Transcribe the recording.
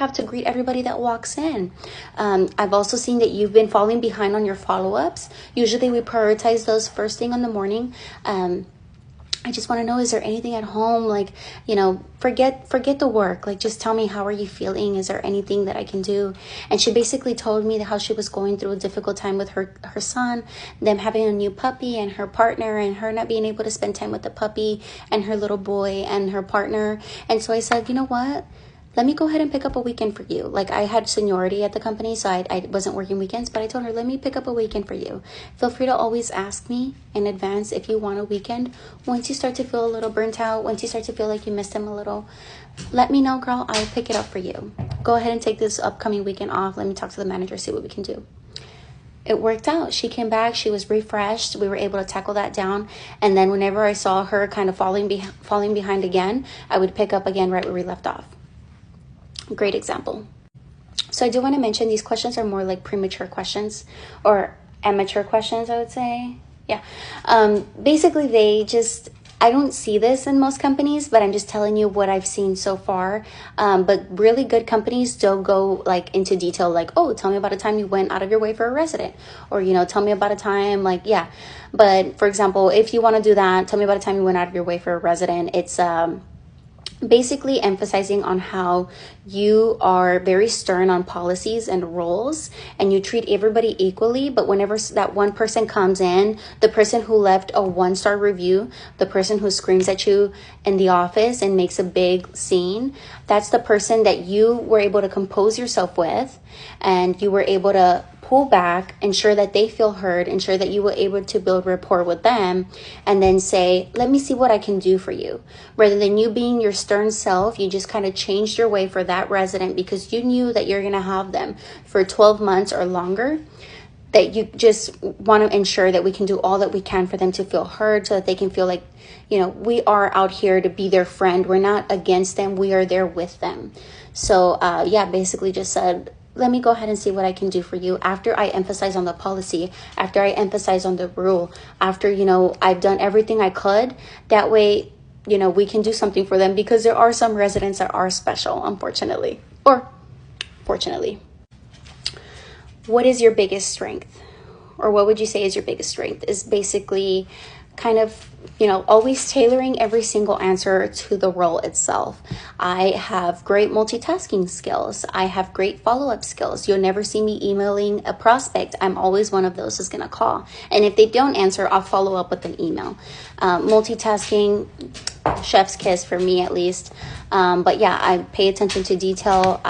have to greet everybody that walks in. I've also seen that you've been falling behind on your follow-ups. Usually we prioritize those first thing in the morning. I just want to know, is there anything at home? Like, forget the work. Like, just tell me, how are you feeling? Is there anything that I can do? And she basically told me how she was going through a difficult time with her son, them having a new puppy and her partner, and her not being able to spend time with the puppy and her little boy and her partner. And so I said, you know what? Let me go ahead and pick up a weekend for you. Like, I had seniority at the company, so I wasn't working weekends, but I told her, let me pick up a weekend for you. Feel free to always ask me in advance if you want a weekend. Once you start to feel a little burnt out, once you start to feel like you missed him a little, let me know, girl. I'll pick it up for you. Go ahead and take this upcoming weekend off. Let me talk to the manager, see what we can do. It worked out. She came back. She was refreshed. We were able to tackle that down. And then whenever I saw her kind of falling behind again, I would pick up again right where we left off. Great example. So I do want to mention these questions are more like premature questions or amateur questions, I would say. Yeah. Basically, I don't see this in most companies, but I'm just telling you what I've seen so far. But really good companies don't go like into detail, like, oh, tell me about a time you went out of your way for a resident, or, tell me about a time, like, yeah. But for example, if you want to do that, tell me about a time you went out of your way for a resident. It's, basically emphasizing on how you are very stern on policies and rules, and you treat everybody equally. But whenever that one person comes in, the person who left a 1-star review, the person who screams at you in the office and makes a big scene, that's the person that you were able to compose yourself with, and you were able to pull back, ensure that they feel heard, ensure that you were able to build rapport with them, and then say, let me see what I can do for you. Rather than you being your stern self, you just kind of changed your way for that resident because you knew that you're going to have them for 12 months or longer, that you just want to ensure that we can do all that we can for them to feel heard, so that they can feel like, we are out here to be their friend. We're not against them. We are there with them. So basically just said, let me go ahead and see what I can do for you after I emphasize on the policy, after I emphasize on the rule, after, I've done everything I could. That way, we can do something for them, because there are some residents that are special, unfortunately, or fortunately. What is your biggest strength? Or what would you say is your biggest strength? Is basically kind of, always tailoring every single answer to the role itself. I have great multitasking skills. I have great follow-up skills. You'll never see me emailing a prospect. I'm always one of those who's going to call. And if they don't answer, I'll follow up with an email. Multitasking, chef's kiss for me at least. But yeah, I pay attention to detail.